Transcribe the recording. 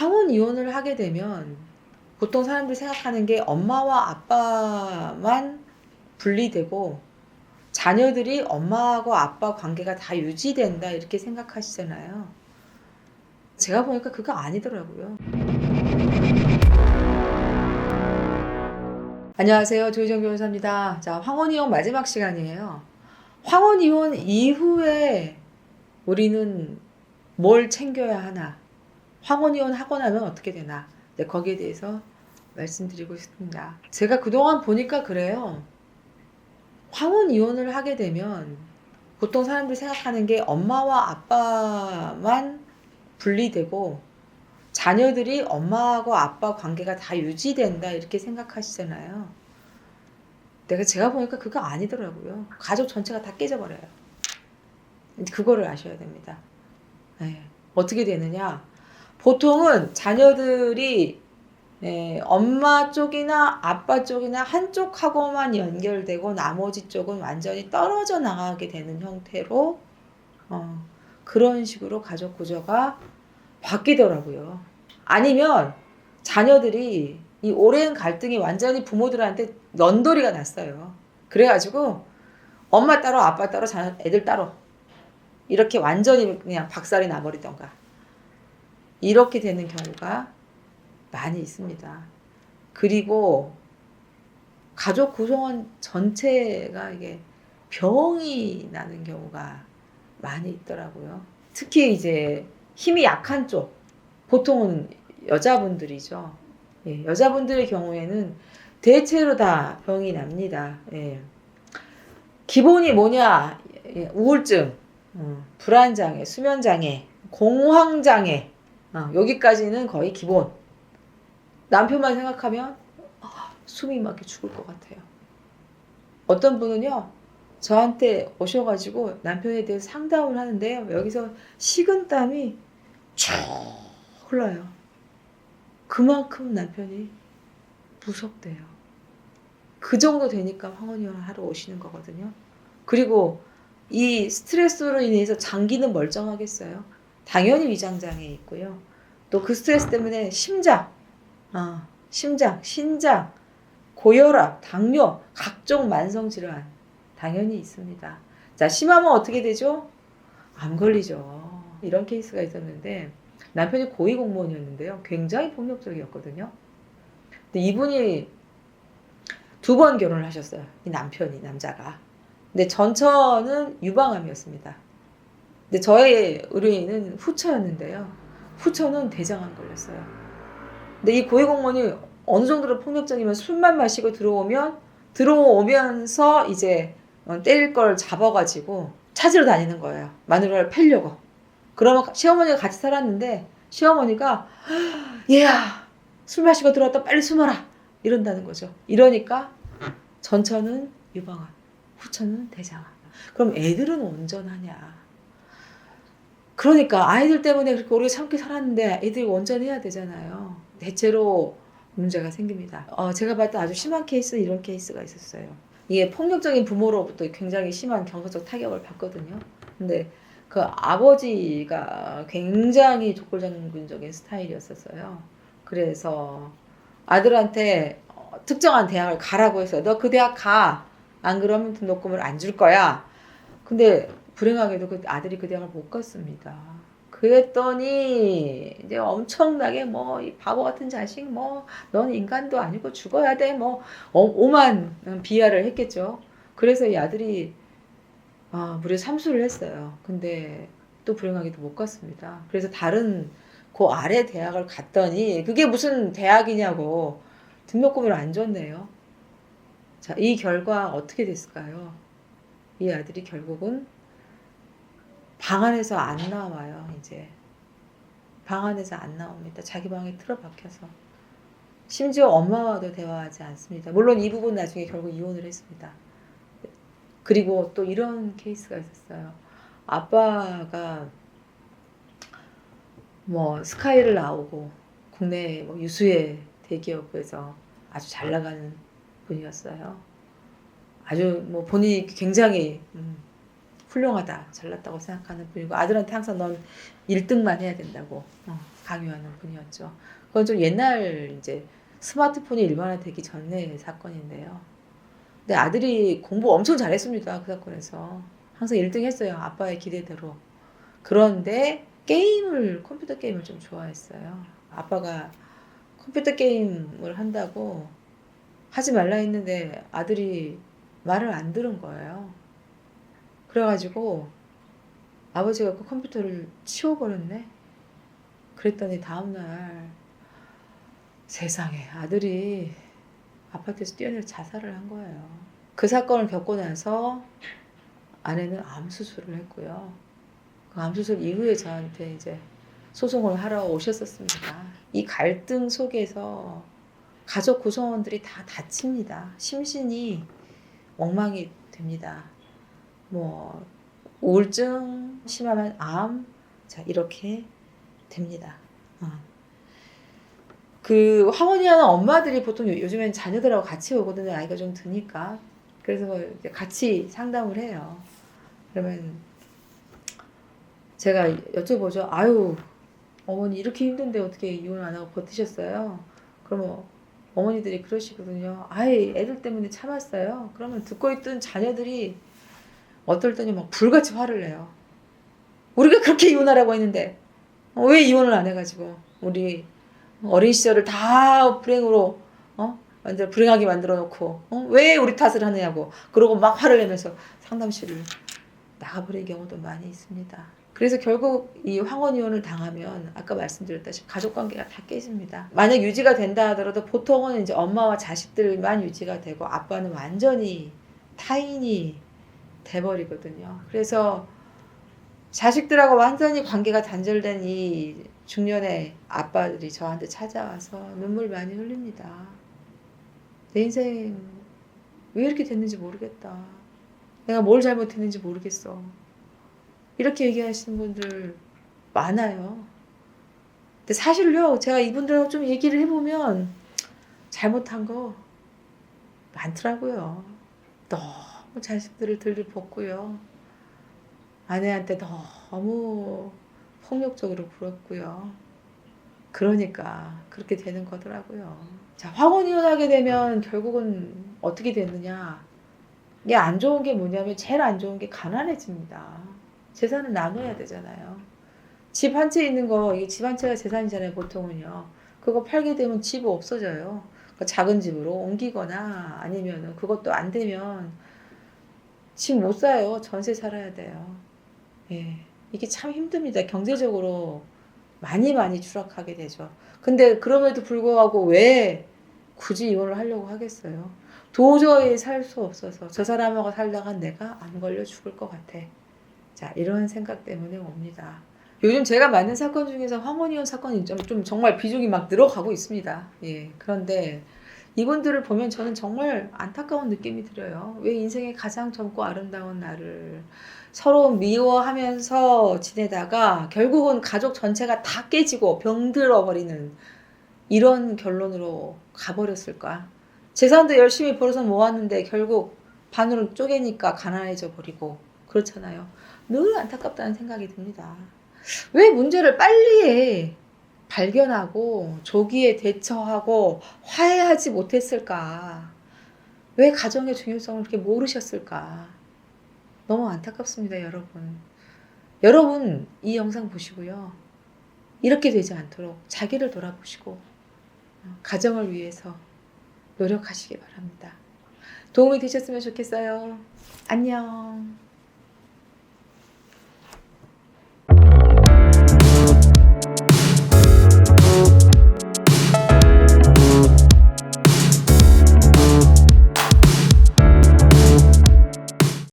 황혼 이혼을 하게 되면 보통 사람들이 생각하는 게 엄마와 아빠만 분리되고 자녀들이 엄마하고 아빠 관계가 다 유지된다 이렇게 생각하시잖아요. 제가 보니까 그거 아니더라고요. 안녕하세요. 조희정 변호사입니다. 자, 황혼이혼 마지막 시간이에요. 황혼이혼 이후에 우리는 뭘 챙겨야 하나? 황혼이혼 하고 나면 어떻게 되나? 네, 거기에 대해서 말씀드리고 싶습니다. 제가 그동안 보니까 그래요. 황혼이혼을 하게 되면 보통 사람들이 생각하는 게 엄마와 아빠만 분리되고 자녀들이 엄마하고 아빠 관계가 다 유지된다 이렇게 생각하시잖아요. 제가 보니까 그거 아니더라고요. 가족 전체가 다 깨져버려요. 그거를 아셔야 됩니다. 네. 어떻게 되느냐? 보통은 자녀들이 엄마 쪽이나 아빠 쪽이나 한쪽하고만 연결되고 나머지 쪽은 완전히 떨어져 나가게 되는 형태로 그런 식으로 가족 구조가 바뀌더라고요. 아니면 자녀들이 이 오랜 갈등이 완전히 부모들한테 넌더리가 났어요. 그래가지고 엄마 따로 아빠 따로 애들 따로 이렇게 완전히 그냥 박살이 나버리던가 이렇게 되는 경우가 많이 있습니다. 그리고 가족 구성원 전체가 이게 병이 나는 경우가 많이 있더라고요. 특히 이제 힘이 약한 쪽, 보통은 여자분들이죠. 예, 여자분들의 경우에는 대체로 다 병이 납니다. 예. 기본이 뭐냐? 예, 우울증, 불안장애, 수면장애, 공황장애, 여기까지는 거의 기본. 남편만 생각하면 숨이 막혀 죽을 것 같아요. 어떤 분은요, 저한테 오셔가지고 남편에 대해서 상담을 하는데요. 여기서 식은땀이 쭉 흘러요. 그만큼 남편이 무섭대요. 그 정도 되니까 황혼이혼을 하러 오시는 거거든요. 그리고 이 스트레스로 인해서 장기는 멀쩡하겠어요. 당연히 위장장애 있고요. 또 그 스트레스 때문에 심장, 신장, 고혈압, 당뇨, 각종 만성질환 당연히 있습니다. 자, 심하면 어떻게 되죠? 암 걸리죠. 이런 케이스가 있었는데 남편이 고위공무원이었는데요. 굉장히 폭력적이었거든요. 근데 이분이 2번 결혼을 하셨어요. 이 남자가. 근데 전처는 유방암이었습니다. 근데 저의 의뢰인은 후처였는데요. 후처는 대장암 걸렸어요. 근데 이 고위공무원이 어느 정도로 폭력적이면 술만 마시고 들어오면서 이제 때릴 걸 잡아가지고 찾으러 다니는 거예요. 마누라를 패려고. 그러면 시어머니가 같이 살았는데 시어머니가 얘야 술 마시고 들어왔다 빨리 숨어라 이런다는 거죠. 이러니까 전처는 유방암, 후처는 대장암. 그럼 애들은 온전하냐? 그러니까 아이들 때문에 그렇게 오래 참게 살았는데 애들이 온전해야 되잖아요. 대체로 문제가 생깁니다. 제가 봤던 아주 심한 케이스는 이런 케이스가 있었어요. 이게 폭력적인 부모로부터 굉장히 심한 경서적 타격을 받거든요. 근데 그 아버지가 굉장히 족골장군적인 스타일이었었어요. 그래서 아들한테 특정한 대학을 가라고 해서 너 그 대학 가. 안 그러면 등록금을 안 줄 거야. 근데 불행하게도 그 아들이 그 대학을 못 갔습니다. 그랬더니 이제 엄청나게 이 바보 같은 자식 넌 인간도 아니고 죽어야 돼 오만 비하를 했겠죠. 그래서 이 아들이 무려 삼수를 했어요. 근데 또 불행하게도 못 갔습니다. 그래서 다른 그 아래 대학을 갔더니 그게 무슨 대학이냐고 등록금을 안 줬네요. 자, 이 결과 어떻게 됐을까요? 이 아들이 결국은 방 안에서 안 나와요. 이제 방 안에서 안 나옵니다. 자기 방에 틀어박혀서. 심지어 엄마와도 대화하지 않습니다. 물론 이 부분 나중에 결국 이혼을 했습니다. 그리고 또 이런 케이스가 있었어요. 아빠가 스카이를 나오고 국내 유수의 대기업에서 아주 잘 나가는 분이었어요. 아주 본인이 굉장히 훌륭하다, 잘났다고 생각하는 분이고 아들한테 항상 넌 1등만 해야 된다고 강요하는 분이었죠. 그건 좀 옛날 이제 스마트폰이 일반화되기 전의 사건인데요. 근데 아들이 공부 엄청 잘했습니다. 그 사건에서. 항상 1등 했어요. 아빠의 기대대로. 그런데 컴퓨터 게임을 좀 좋아했어요. 아빠가 컴퓨터 게임을 한다고 하지 말라 했는데 아들이 말을 안 들은 거예요. 그래가지고 아버지가 그 컴퓨터를 치워버렸네. 그랬더니 다음날 세상에 아들이 아파트에서 뛰어내려 자살을 한 거예요. 그 사건을 겪고 나서 아내는 암 수술을 했고요. 그 암 수술 이후에 저한테 이제 소송을 하러 오셨었습니다. 이 갈등 속에서 가족 구성원들이 다 다칩니다. 심신이 엉망이 됩니다. 뭐 우울증, 심하면 암, 자 이렇게 됩니다. 그 황혼이하는 엄마들이 보통 요즘엔 자녀들하고 같이 오거든요. 아이가 좀 드니까. 그래서 이제 같이 상담을 해요. 그러면 제가 여쭤보죠. 아유, 어머니 이렇게 힘든데 어떻게 이혼 안 하고 버티셨어요? 그러면 어머니들이 그러시거든요. 아이, 애들 때문에 참았어요. 그러면 듣고 있던 자녀들이 어떨 때는 막 불같이 화를 내요. 우리가 그렇게 이혼하라고 했는데 왜 이혼을 안 해가지고 우리 어린 시절을 다 불행으로 완전 불행하게 만들어 놓고 왜 우리 탓을 하느냐고 그러고 막 화를 내면서 상담실을 나가버린 경우도 많이 있습니다. 그래서 결국 이 황혼 이혼을 당하면 아까 말씀드렸다시피 가족 관계가 다 깨집니다. 만약 유지가 된다 하더라도 보통은 이제 엄마와 자식들만 유지가 되고 아빠는 완전히 타인이 돼버리거든요. 그래서 자식들하고 완전히 관계가 단절된 이 중년의 아빠들이 저한테 찾아와서 눈물 많이 흘립니다. 내 인생 왜 이렇게 됐는지 모르겠다. 내가 뭘 잘못했는지 모르겠어. 이렇게 얘기하시는 분들 많아요. 근데 사실요, 제가 이분들하고 좀 얘기를 해보면 잘못한 거 많더라고요. 너무 자식들을 들이볶고요. 아내한테 너무 폭력적으로 굴었고요. 그러니까 그렇게 되는 거더라고요. 자, 황혼이혼하게 되면 결국은 어떻게 되느냐. 이게 안 좋은 게 뭐냐면 제일 안 좋은 게 가난해집니다. 재산을 나눠야 되잖아요. 집 한 채 있는 거, 이게 집 한 채가 재산이잖아요, 보통은요. 그거 팔게 되면 집이 없어져요. 그러니까 작은 집으로 옮기거나 아니면 그것도 안 되면 집 못 사요. 전세 살아야 돼요. 예. 이게 참 힘듭니다. 경제적으로 많이 추락하게 되죠. 근데 그럼에도 불구하고 왜 굳이 이혼을 하려고 하겠어요? 도저히 살 수 없어서 저 사람하고 살다가 내가 안 걸려 죽을 것 같아. 자, 이런 생각 때문에 옵니다. 요즘 제가 맡는 사건 중에서 황혼이혼 사건이 좀 정말 비중이 막 늘어가고 있습니다. 예. 그런데 이분들을 보면 저는 정말 안타까운 느낌이 들어요. 왜 인생의 가장 젊고 아름다운 나를 서로 미워하면서 지내다가 결국은 가족 전체가 다 깨지고 병들어 버리는 이런 결론으로 가버렸을까? 재산도 열심히 벌어서 모았는데 결국 반으로 쪼개니까 가난해져 버리고 그렇잖아요. 늘 안타깝다는 생각이 듭니다. 왜 문제를 빨리 발견하고 조기에 대처하고 화해하지 못했을까? 왜 가정의 중요성을 그렇게 모르셨을까? 너무 안타깝습니다, 여러분. 여러분, 이 영상 보시고요. 이렇게 되지 않도록 자기를 돌아보시고 가정을 위해서 노력하시기 바랍니다. 도움이 되셨으면 좋겠어요. 안녕.